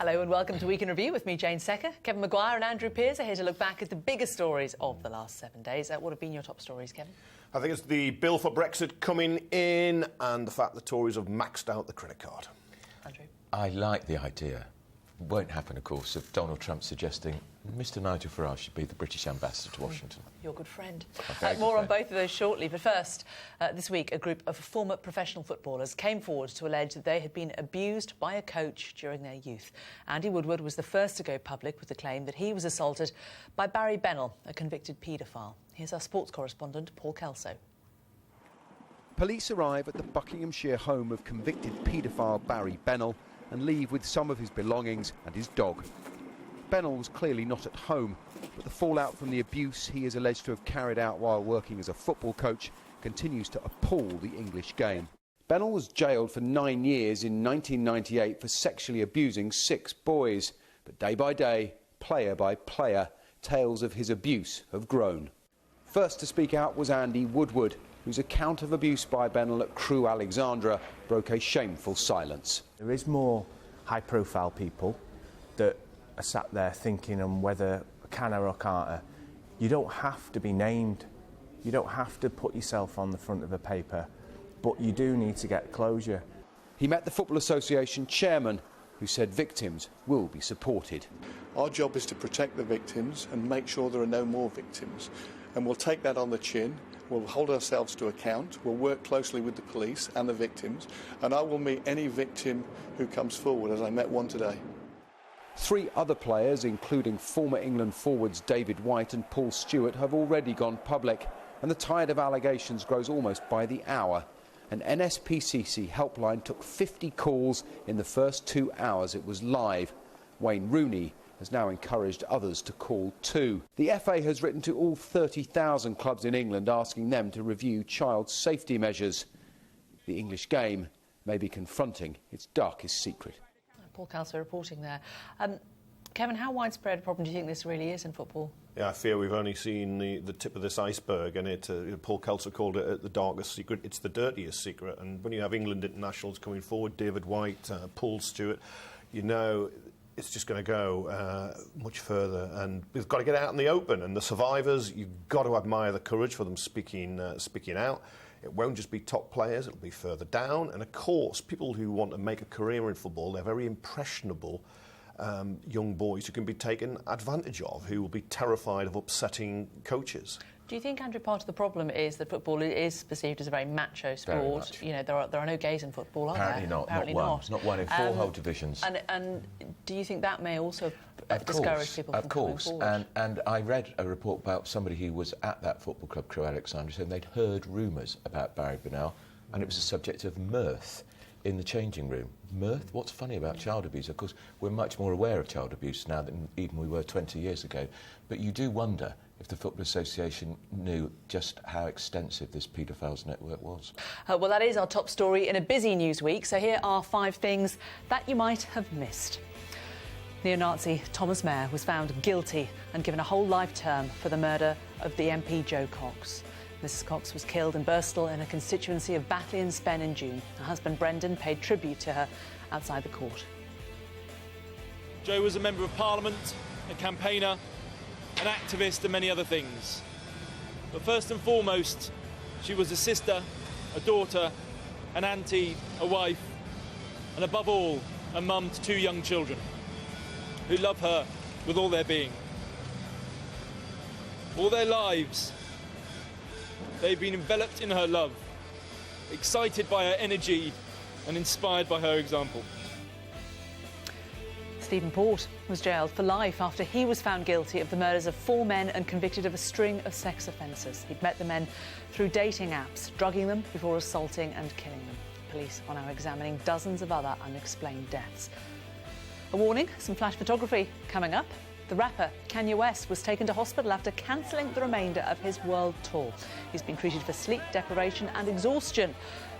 Hello and welcome to Week in Review with me, Jayne Secker. Kevin Maguire and Andrew Pearce are here to look back at the biggest stories of the last 7 days. What have been your top stories, Kevin? I think it's the bill for Brexit coming in and the fact the Tories have maxed out the credit card. Andrew? I like the idea. It won't happen, of course, of Donald Trump suggesting Mr Nigel Farage should be the British ambassador to Washington. Your good friend. More on both of those shortly. But first, this week, a group of former professional footballers came forward to allege that they had been abused by a coach during their youth. Andy Woodward was the first to go public with the claim that he was assaulted by Barry Bennell, a convicted paedophile. Here's our sports correspondent, Paul Kelso. Police arrive at the Buckinghamshire home of convicted paedophile Barry Bennell and leave with some of his belongings and his dog. Bennell was clearly not at home, but the fallout from the abuse he is alleged to have carried out while working as a football coach continues to appall the English game. Bennell was jailed for 9 years in 1998 for sexually abusing 6 boys, but day by day, player by player, tales of his abuse have grown. First to speak out was Andy Woodward, whose account of abuse by Bennell at Crewe Alexandra broke a shameful silence. There is more high-profile people that are sat there thinking on whether can or can't. You don't have to be named. You don't have to put yourself on the front of a paper, but you do need to get closure. He met the Football Association chairman, who said victims will be supported. Our job is to protect the victims and make sure there are no more victims. And we'll take that on the chin. We'll hold ourselves to account. We'll work closely with the police and the victims. And I will meet any victim who comes forward, as I met one today. 3 other players, including former England forwards David White and Paul Stewart, have already gone public. And the tide of allegations grows almost by the hour. An NSPCC helpline took 50 calls in the first 2 hours it was live. Wayne Rooney has now encouraged others to call too. The FA has written to all 30,000 clubs in England asking them to review child safety measures. The English game may be confronting its darkest secret. Paul Kelso reporting there. Kevin, how widespread a problem do you think this really is in football? Yeah, I fear we've only seen the tip of this iceberg, and Paul Kelso called it the darkest secret. It's the dirtiest secret. And when you have England internationals coming forward, David White, Paul Stewart, you know it's just going to go much further, and we've got to get out in the open. And the survivors, you've got to admire the courage for them speaking out. It won't just be top players, it'll be further down. And of course, people who want to make a career in football, they're very impressionable young boys who can be taken advantage of, who will be terrified of upsetting coaches. Do you think, Andrew, part of the problem is that football is perceived as a very macho sport? Very much. You know, there are no gays in football, are Apparently there? not. Apparently not. Not one in 4 whole divisions. And do you think that may also discourage people from coming forward? Of course. And I read a report about somebody who was at that football club, Crewe Alexandra, saying they'd heard rumours about Barry Bennell, and it was a subject of mirth in the changing room. Mirth? What's funny about child abuse? Of course, we're much more aware of child abuse now than even we were 20 years ago. But you do wonder if the Football Association knew just how extensive this paedophiles network was. Well, that is our top story in a busy news week. So here are 5 things that you might have missed. Neo-Nazi Thomas Mayer was found guilty and given a whole life term for the murder of the MP Jo Cox. Mrs Cox was killed in Birstall in a constituency of Batley and Spen in June. Her husband Brendan paid tribute to her outside the court. Jo was a Member of Parliament, a campaigner, an activist and many other things. But first and foremost, she was a sister, a daughter, an auntie, a wife, and above all, a mum to 2 young children who love her with all their being. All their lives, they've been enveloped in her love, excited by her energy and inspired by her example. Stephen Port was jailed for life after he was found guilty of the murders of 4 men and convicted of a string of sex offences. He'd met the men through dating apps, drugging them before assaulting and killing them. Police are now examining dozens of other unexplained deaths. A warning, some flash photography coming up. The rapper Kanye West was taken to hospital after cancelling the remainder of his world tour. He's been treated for sleep deprivation and exhaustion.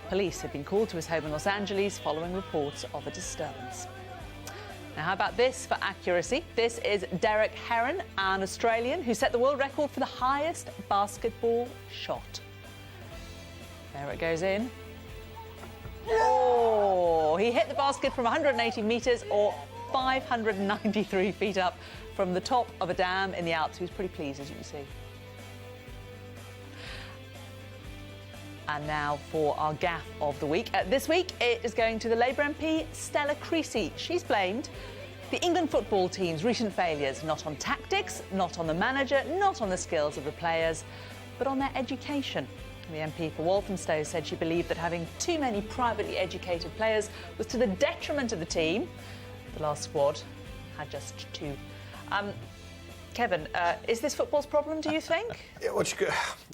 Police have been called to his home in Los Angeles following reports of a disturbance. Now, how about this for accuracy? This is Derek Heron, an Australian who set the world record for the highest basketball shot. There it goes in. Oh, he hit the basket from 180 metres or 593 feet up from the top of a dam in the Alps. He was pretty pleased, as you can see. And now for our gaffe of the week. This week, it is going to the Labour MP, Stella Creasy. She's blamed the England football team's recent failures not on tactics, not on the manager, not on the skills of the players, but on their education. The MP for Walthamstow said she believed that having too many privately educated players was to the detriment of the team. The last squad had just 2. Kevin, is this football's problem, do you think? Yeah, well, she'd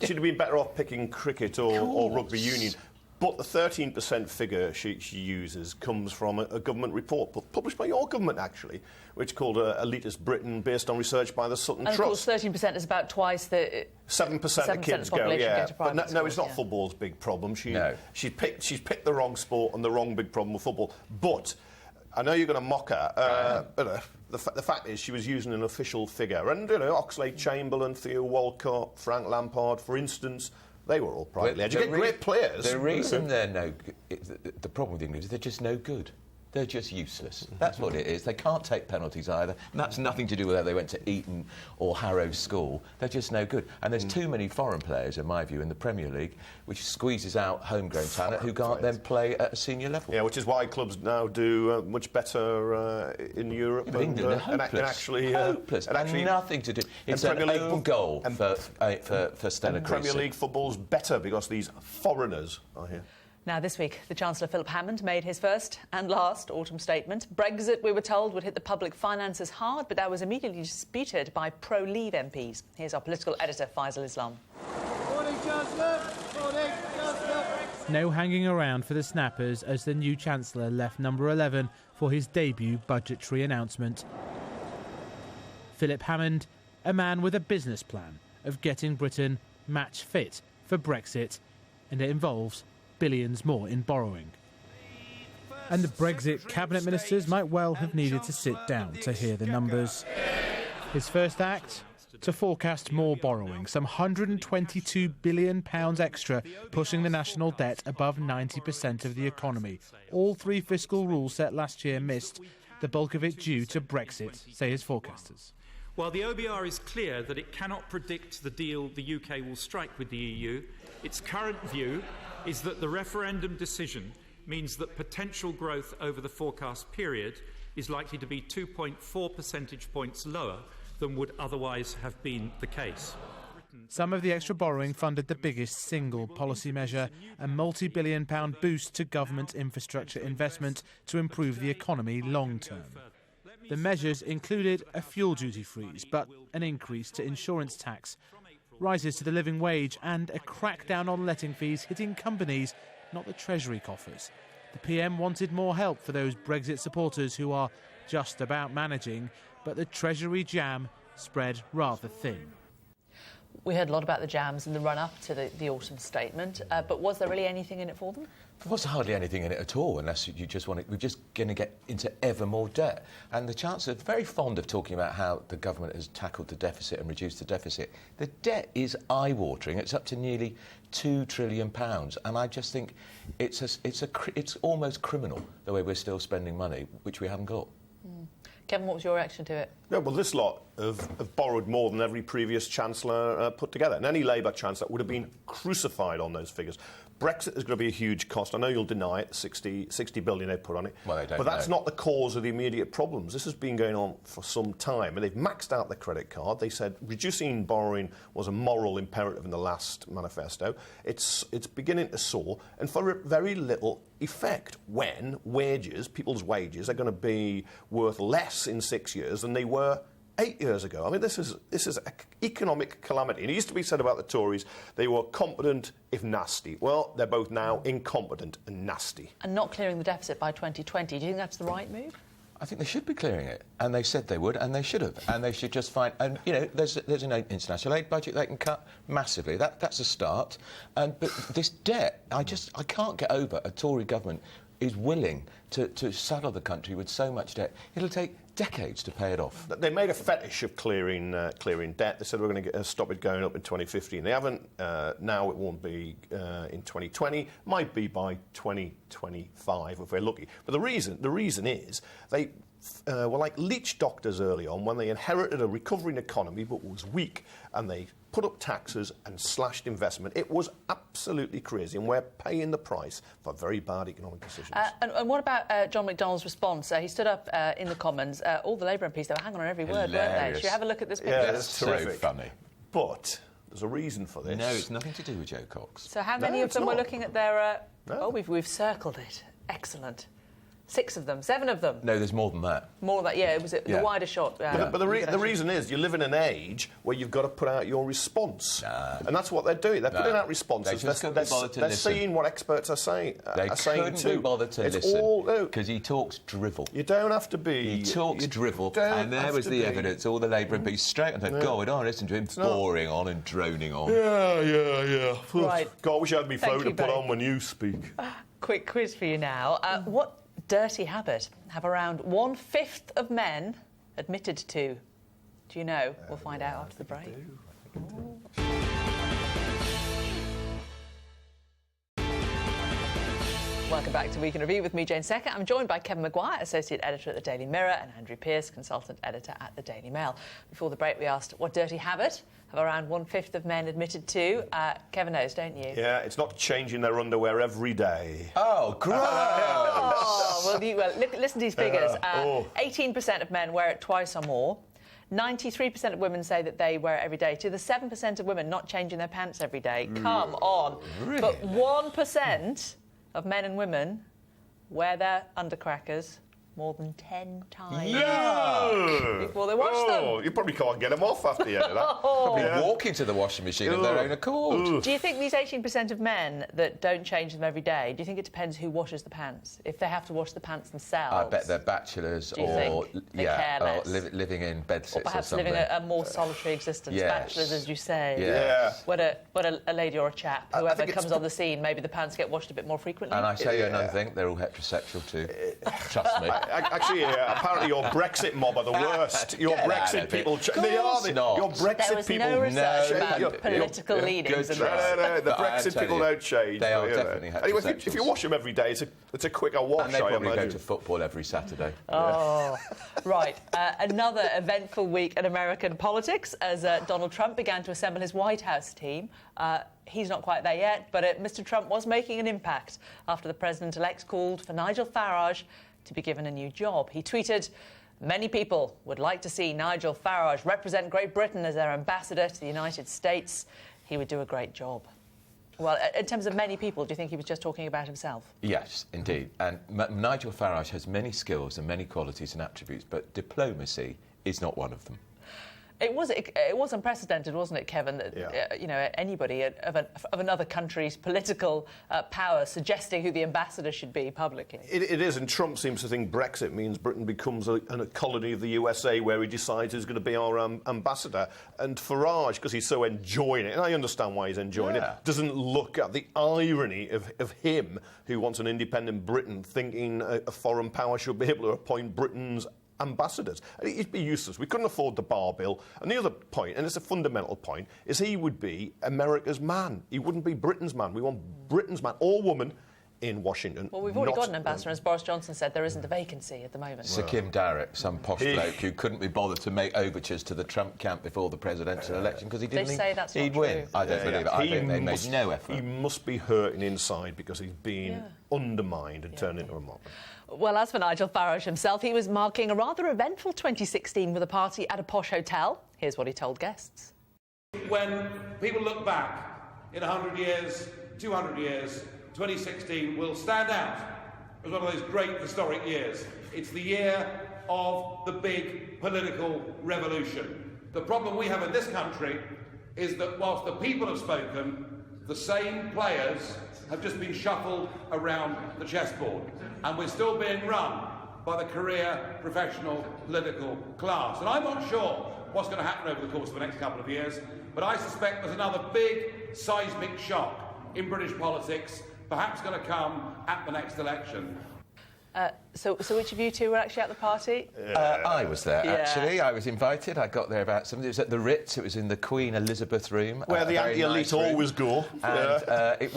have been better off picking cricket or rugby union. But the 13% figure she uses comes from a government report published by your government, actually, which called Elitist Britain, based on research by the Sutton and Trust. And of course, 13% is about twice the... 7% of kids go, yeah. But no, it's not football's big problem. She's picked the wrong sport and the wrong big problem with football. But I know you're going to mock her, but the fact is she was using an official figure. And, Oxlade Chamberlain, Theo Walcott, Frank Lampard, for instance, they were all privately educated, great players. The reason they're no good, the problem with England is they're just no good. They're just useless. That's what it is. They can't take penalties either. And that's nothing to do with whether they went to Eton or Harrow School. They're just no good. And there's too many foreign players, in my view, in the Premier League, which squeezes out homegrown talent who can't then play at a senior level. Yeah, which is why clubs now do much better in Europe. Yeah, England are hopeless. Hopeless. And actually nothing to do. It's an own goal for Stella Creasy. Premier League football's better because these foreigners are here. Now, this week, the Chancellor Philip Hammond made his first and last autumn statement. Brexit, we were told, would hit the public finances hard, but that was immediately disputed by pro-Leave MPs. Here's our political editor, Faisal Islam. Morning, Chancellor. Morning, Chancellor. No hanging around for the snappers as the new Chancellor left number 11 for his debut budgetary announcement. Philip Hammond, a man with a business plan of getting Britain match fit for Brexit, and it involves billions more in borrowing. And the Brexit cabinet ministers might well have needed to sit down to hear the numbers. His first act? To forecast more borrowing, some £122 billion extra, pushing the national debt above 90% of the economy. All 3 fiscal rules set last year missed, the bulk of it due to Brexit, say his forecasters. While the OBR is clear that it cannot predict the deal the UK will strike with the EU, its current view is that the referendum decision means that potential growth over the forecast period is likely to be 2.4 percentage points lower than would otherwise have been the case. Some of the extra borrowing funded the biggest single policy measure, a multi-billion-pound boost to government infrastructure investment to improve the economy long-term. The measures included a fuel duty freeze, but an increase to insurance tax, rises to the living wage and a crackdown on letting fees hitting companies, not the Treasury coffers. The PM wanted more help for those Brexit supporters who are just about managing, but the Treasury jam spread rather thin. We heard a lot about the jams in the run-up to the autumn statement, but was there really anything in it for them? There was hardly anything in it at all, unless you just want it. We're just going to get into ever more debt. And the Chancellor is very fond of talking about how the government has tackled the deficit and reduced the deficit. The debt is eye-watering. It's up to nearly £2 trillion. And I just think it's almost criminal, the way we're still spending money, which we haven't got. Kevin, what was your reaction to it? Yeah, well, this lot have borrowed more than every previous Chancellor put together. And any Labour Chancellor would have been crucified on those figures. Brexit is going to be a huge cost. I know you'll deny it, 60 billion they put on it. Well, they don't but that's not the cause of the immediate problems. This has been going on for some time. And they've maxed out the credit card. They said reducing borrowing was a moral imperative in the last manifesto. It's beginning to soar, and for very little effect when people's wages are going to be worth less in 6 years than they were 8 years ago. I mean, this is an economic calamity. And it used to be said about the Tories, they were competent if nasty. Well, they're both now incompetent and nasty. And not clearing the deficit by 2020, do you think that's the right move? I think they should be clearing it, and they said they would, and they should have, and they should just find. And there's an international aid budget they can cut massively. That's a start. But this debt, I can't get over a Tory government is willing to saddle the country with so much debt. It'll take decades to pay it off. They made a fetish of clearing debt. They said we're going to stop it going up in 2015. They haven't. Now it won't be in 2020. Might be by 2025 if we're lucky. But the reason is they were like leech doctors early on when they inherited a recovering economy but was weak, and they put up taxes and slashed investment. It was absolutely crazy, and we're paying the price for very bad economic decisions. And what about John McDonnell's response? He stood up in the Commons. All the Labour MPs, they were hanging on every word, weren't they? Should you have a look at this picture? Yeah, it's terrific. So funny. But there's a reason for this. No, it's nothing to do with Joe Cox. So how many of them were looking at their... Oh, we've circled it. Excellent. 6 of them, 7 of them. No, there's more than that. More than that, yeah, it was the wider shot. But the reason is you live in an age where you've got to put out your response. And that's what they're doing. They're putting out responses. They're seeing what experts are saying. They couldn't be bothered to listen because he talks drivel. You don't have to be... He talks drivel, and there was the evidence. All the Labour MPs straight and said, God, I listen to him boring on and droning on. Yeah. Right. God, I wish I had my phone to put on when you speak. Quick quiz for you now. What dirty habit have around 1/5 of men admitted to? Do you know? We'll find out after the break. Welcome back to Week in Review with me, Jayne Secker. I'm joined by Kevin Maguire, Associate Editor at the Daily Mirror, and Andrew Pearce, Consultant Editor at the Daily Mail. Before the break, we asked, what dirty habit have around 1/5 of men admitted to? Kevin knows, don't you? Yeah, it's not changing their underwear every day. Oh, great! Well, listen to these figures. 18% of men wear it twice or more. 93% of women say that they wear it every day. To the 7% of women not changing their pants every day. Come on. Really? But 1% of men and women wear their undercrackers more than 10 times before they wash them. You probably can't get them off after the end of that. Probably walking to the washing machine of their own accord. Do you think these 18% of men that don't change them every day, do you think it depends who washes the pants? If they have to wash the pants themselves? I bet they're bachelors or living in bedsits or perhaps something. living a more solitary existence. Yes. Bachelors, as you say. Yeah. What a lady or a chap, whoever comes on the scene, maybe the pants get washed a bit more frequently. And I tell you another thing, they're all heterosexual too. Trust me. Actually, apparently your Brexit mob are the worst. Your Brexit people... They are your Brexit people... There was no research about political leanings in this. No, the Brexit people don't change. They are definitely heterosexuals. Anyway, if you wash them every day, it's a quicker wash, and they probably go to football every Saturday. Oh, right. Another eventful week in American politics as Donald Trump began to assemble his White House team. He's not quite there yet, but Mr. Trump was making an impact after the president-elect called for Nigel Farage to be given a new job. He tweeted, "Many people would like to see Nigel Farage represent Great Britain as their ambassador to the United States. He would do a great job." Well, in terms of many people, do you think he was just talking about himself? Yes, indeed. And Nigel Farage has many skills and many qualities and attributes, but diplomacy is not one of them. It was unprecedented, wasn't it, Kevin? That anybody of another country's political power suggesting who the ambassador should be publicly. It is, and Trump seems to think Brexit means Britain becomes a colony of the USA where he decides who's going to be our ambassador. And Farage, because he's so enjoying it, and I understand why he's enjoying it, doesn't look at the irony of him, who wants an independent Britain, thinking a foreign power should be able to appoint Britain's ambassadors. It'd be useless. We couldn't afford the bar bill. And the other point, and it's a fundamental point, is he would be America's man. He wouldn't be Britain's man. We want Britain's man or woman in Washington. Well, we've already got an ambassador, as Boris Johnson said, there isn't a vacancy at the moment. Sir Kim Darroch, some posh bloke who couldn't be bothered to make overtures to the Trump camp before the presidential election because he didn't think he'd win. I don't believe it. I think they made no effort. He must be hurting inside because he's being undermined and turned into a mob. Well, as for Nigel Farage himself, he was marking a rather eventful 2016 with a party at a posh hotel. Here's what he told guests. When people look back in 100 years, 200 years, 2016 will stand out as one of those great historic years. It's the year of the big political revolution. The problem we have in this country is that whilst the people have spoken, the same players have just been shuffled around the chessboard. And we're still being run by the career, professional, political class. And I'm not sure what's going to happen over the course of the next couple of years, but I suspect there's another big seismic shock in British politics, perhaps going to come at the next election. So which of you two were actually at the party? I was there, actually. I was invited. I got there about 7. It was at the Ritz. It was in the Queen Elizabeth room. Where the anti-elite always go. And it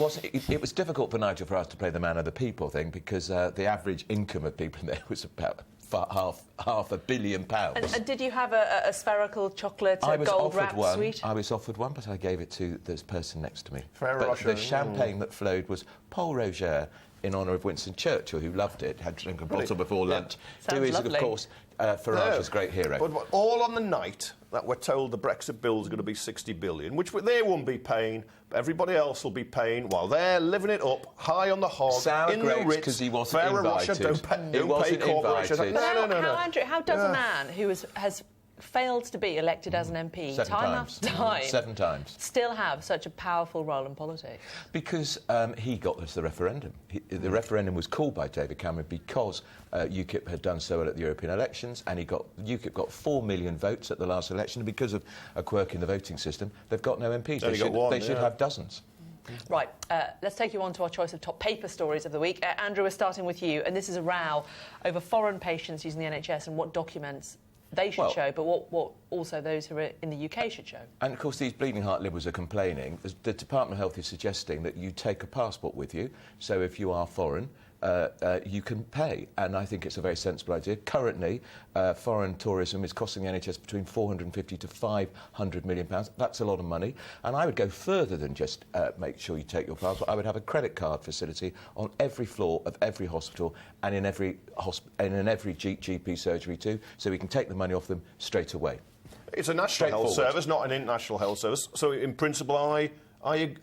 was difficult for Nigel for us to play the man of the people thing because the average income of people in there was about half £1 billion. And did you have a spherical chocolate gold-wrapped sweet? I was offered one, but I gave it to this person next to me. But the champagne that flowed was Paul Roger in honour of Winston Churchill, who loved it, had to drink a bottle before lunch. Sounds who is, lovely. of course, Farage's great hero. But all on the night that we're told the Brexit bill is going to be 60 billion, which they won't be paying, but everybody else will be paying while they're living it up, high on the hog, Sour in grapes, the Ritz. because he wasn't Russia invited. don't pay corporations. Invited. No. Andrew, how does a man who has failed to be elected as an MP 7 time times. after time 7 times. still have such a powerful role in politics? Because he got us the referendum. The referendum was called by David Cameron because UKIP had done so well at the European elections, and UKIP got 4 million votes at the last election. And because of a quirk in the voting system, they've got no MPs. They should have dozens. Right, let's take you on to our choice of top paper stories of the week. Andrew, we're starting with you, and this is a row over foreign patients using the NHS and what documents they should show, but what also those who are in the UK should show. And, of course, these bleeding heart Liberals are complaining. The Department of Health is suggesting that you take a passport with you, so if you are foreign, you can pay. And I think it's a very sensible idea. Currently, foreign tourism is costing the NHS between £450 to £500 million. That's a lot of money. And I would go further than just make sure you take your passport. I would have a credit card facility on every floor of every hospital and in every GP surgery too, so we can take the money off them straight away. It's a national health service, not an international health service. So, in principle, I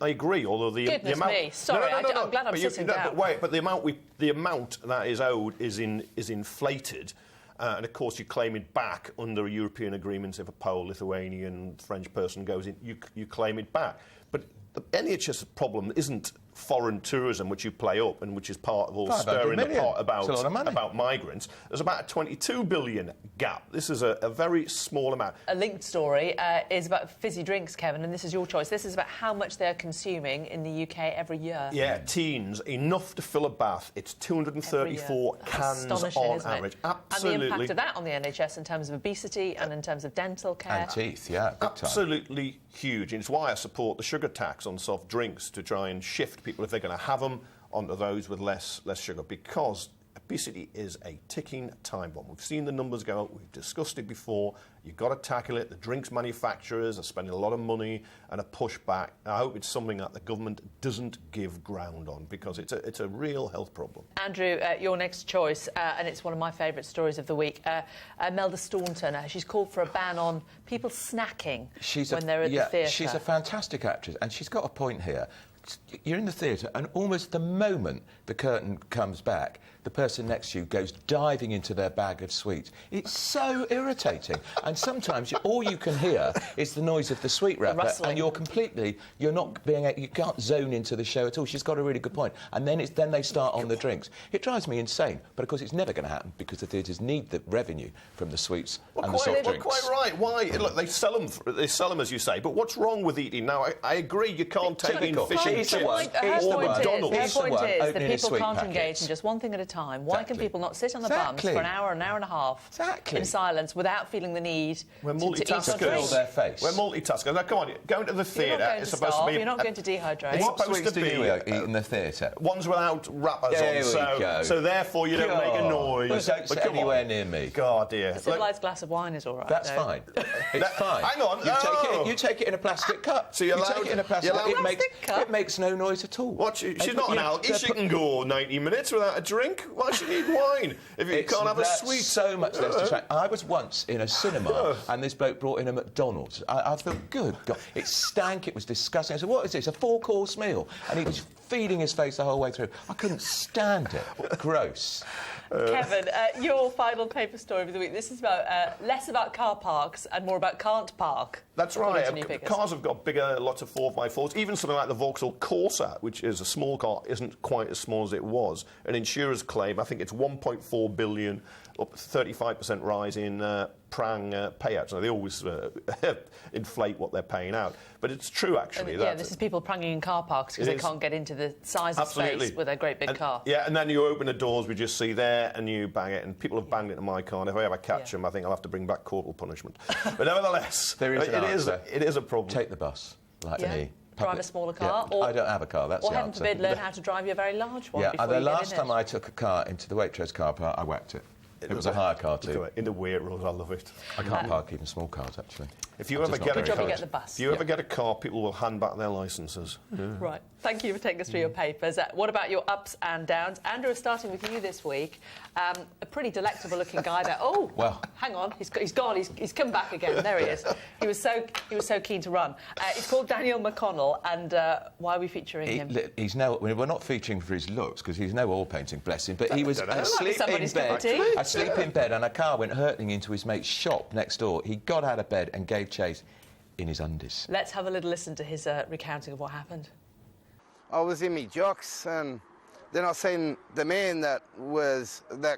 agree, although the amount... me, sorry, I'm glad I'm sitting down. But the amount that is owed is inflated, and of course you claim it back under European agreements. If a Pole, Lithuanian, French person goes in, you claim it back. But the NHS problem isn't foreign tourism, which you play up and which is part of all stirring the pot about migrants. There's about a 22 billion gap. This is a very small amount. A linked story is about fizzy drinks, Kevin, and this is your choice. This is about how much they're consuming in the UK every year. Yeah, teens, enough to fill a bath. It's 234 cans on average. Absolutely. And the impact of that on the NHS in terms of obesity and in terms of dental care. And teeth, yeah. Absolutely huge. And it's why I support the sugar tax on soft drinks, to try and shift people, if they're going to have them, onto those with less sugar, because obesity is a ticking time bomb. We've seen the numbers go up. We've discussed it before. You've got to tackle it. The drinks manufacturers are spending a lot of money and a pushback. I hope it's something that the government doesn't give ground on, because it's a real health problem. Andrew, your next choice, and it's one of my favourite stories of the week. Melda Staunton, she's called for a ban on people snacking when they're at the theatre. She's a fantastic actress, and she's got a point here. You're in the theatre, and almost the moment the curtain comes back, the person next to you goes diving into their bag of sweets. It's so irritating. And sometimes all you can hear is the noise of the sweet wrapper, and you can't zone into the show at all. She's got a really good point. And then they start on the drinks. It drives me insane, but of course it's never going to happen, because the theatres need the revenue from the sweets and the soft drinks. Quite right. Why? Look, they sell them, as you say. But what's wrong with eating? Now, I agree, you can't take in fish and chips or McDonald's. Her point is that people can't engage in just one thing at a time. Why can people not sit on the bums for an hour and a half in silence without feeling the need to eat or drink? Their face. We're multitaskers. Now, come on, going to the theatre is supposed to be... You're not going to dehydrate. What sweets do you eat in the theatre? Ones without wrappers on, so therefore you don't make a noise. Don't sit anywhere near me. God, dear. A civilised glass of wine is all right. That's fine. It's fine. Hang on. You take it in a plastic cup. So you take it in a plastic cup. It makes no noise at all. She's not an alky. She can go 90 minutes without a drink. Why should she need wine if you can't have a sweet? So much less distracting. I was once in a cinema and this bloke brought in a McDonald's. I thought, good God, it stank. It was disgusting. I said, what is this? A 4-course meal? And he was feeding his face the whole way through. I couldn't stand it. Gross. Kevin, your final paper story of the week. This is about less about car parks and more about can't park. That's right. Cars have got bigger, lots of 4x4s. Even something like the Vauxhall Corsa, which is a small car, isn't quite as small as it was. And insurers claim, I think it's 1.4 billion, up 35% rise in prang payouts. Now, they always inflate what they're paying out. But it's true, actually. Yeah, this is people pranging in car parks because they can't get into the size of space with a great big car. Yeah, and then you open the doors, we just see there, and you bang it, and people have banged into my car, and if I ever catch them, I think I'll have to bring back corporal punishment. But nevertheless, it is a problem. Take the bus, like me. Drive a smaller car. Yeah. Or I don't have a car, that's the answer. Or heaven forbid, learn how to drive your very large one before the you last get in time I took a car into the Waitrose car park, I whacked it. It was a hire car too. In the Waitrose, I love it. I can't park even small cars, actually. If you ever get a car, get the bus. If you ever get a car, people will hand back their licences. Right. Thank you for taking us through your papers. What about your ups and downs? Andrew, starting with you this week. A pretty delectable-looking guy there. Oh, well, hang on, he's gone. He's come back again. There he is. He was so keen to run. He's called Daniel McConnell, and why are we featuring him? He's now. We're not featuring for his looks because he's no oil painting, bless him. But he was asleep in bed, and a car went hurtling into his mate's shop next door. He got out of bed and gave chase in his undies. Let's have a little listen to his recounting of what happened. I was in me jocks, and then I seen the man that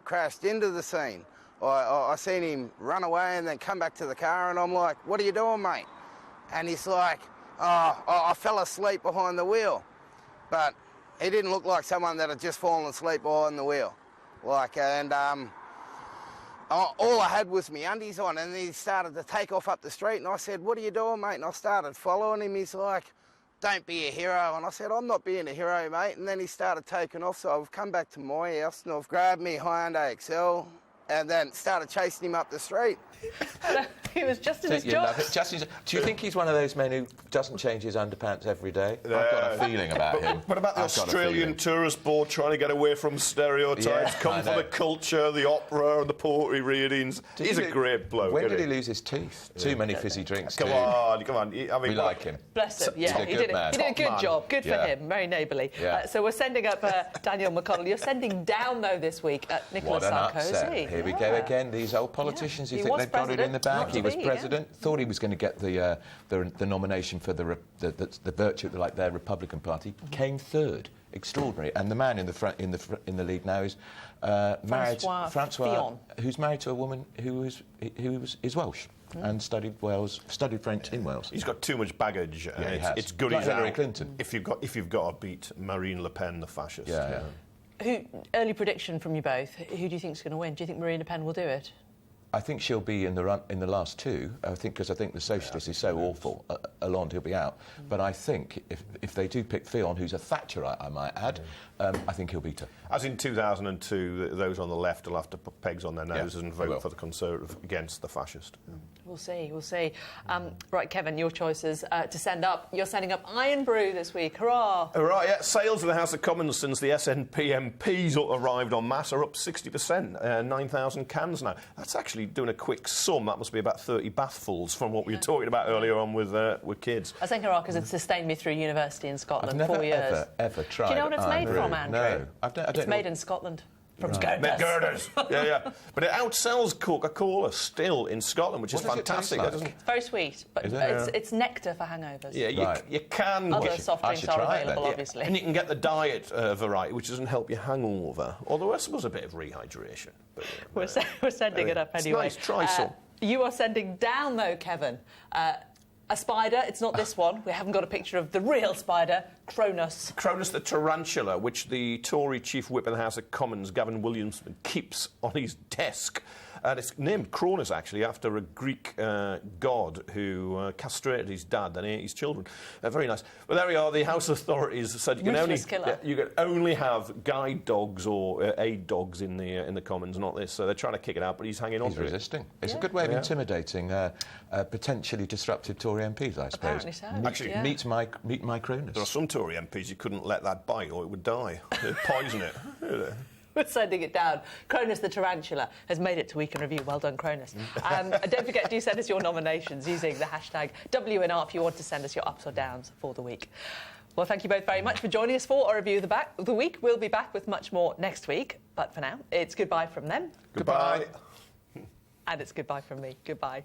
crashed into the scene. I seen him run away and then come back to the car, and I'm like, "What are you doing, mate?" And he's like, "Oh, I fell asleep behind the wheel." But he didn't look like someone that had just fallen asleep behind the wheel. All I had was my undies on, and he started to take off up the street, and I said, "What are you doing, mate?" And I started following him. He's like, "Don't be a hero." And I said, "I'm not being a hero, mate." And then he started taking off, so I've come back to my house, and I've grabbed me Hyundai Excel, and then started chasing him up the street. He was just in his jocks. Do you think he's one of those men who doesn't change his underpants every day? I've got a feeling about him. What about the Australian Tourist Board trying to get away from stereotypes, come for the culture, the opera and the poetry readings? He's a great bloke. When did he lose his teeth? Too many fizzy drinks. Come on. I mean, we like him. Bless him. Yeah, he did a good job. Good for him. Very neighbourly. Yeah. So we're sending up Daniel McConnell. You're sending down, though, this week at Nicola Sarkozy. Upset. Here we go again. These old politicians who think they've got it in the bag. He was president. Thought he was going to get the nomination for the virtue, like their Republican Party. Came third. Extraordinary. And the man in the lead now is Francois Fillon, who's married to a woman who is Welsh. And studied French in Wales. He's got too much baggage. It's good like he's Hillary out. Clinton. If you've got to beat Marine Le Pen, the fascist. Early prediction from you both. Who do you think is going to win? Do you think Marine Le Pen will do it? I think she'll be in the last two. Because I think the socialist is so awful. Hollande, he'll be out. But I think if they do pick Fillon, who's a Thatcherite, I might add, I think he'll beat her. As in 2002, those on the left will have to put pegs on their noses and vote for the Conservative against the fascist. We'll see. Right, Kevin, your choices to send up. You're sending up Iron Brew this week. Hurrah! Hurrah, yeah. Sales in the House of Commons since the SNP MPs arrived en masse are up 60%. 9,000 cans now. That's actually, doing a quick sum, that must be about 30 bathfuls from what we were talking about earlier on with kids. I think hurrah because it sustained me through university in Scotland. I've never 4 years. ever tried. Do you know what it's made from, Andrew? No. I don't it's know. made in Scotland. From Girders. Yeah. But it outsells Coca-Cola still in Scotland, which is fantastic. It like? It's very sweet, but it's nectar for hangovers. Yeah, you can... Other soft drinks are available, obviously. And you can get the diet variety, which doesn't help you hangover. Although I suppose a bit of rehydration. But, we're sending it up anyway. It's nice. Try some. You are sending down, though, Kevin. A spider, it's not this one. We haven't got a picture of the real spider, Cronus. Cronus the tarantula, which the Tory Chief Whip in the House of Commons, Gavin Williamson, keeps on his desk. And it's named Cronus, actually, after a Greek god who castrated his dad, then ate his children. Very nice. But there we are. The House authorities said you can only have guide dogs or aid dogs in the Commons, not this. So they're trying to kick it out, but he's hanging on to it. He's resisting. It's a good way of intimidating potentially disruptive Tory MPs, I suppose. Apparently so. Actually, meet my Cronus. There are some Tory MPs you couldn't let that bite or it would die. They'd poison it. We're sending it down. Cronus the tarantula has made it to Week in Review. Well done, Cronus. And don't forget, do send us your nominations using the hashtag WNR if you want to send us your ups or downs for the week. Well, thank you both very much for joining us for our review of the week. We'll be back with much more next week. But for now, it's goodbye from them. Goodbye. And it's goodbye from me. Goodbye.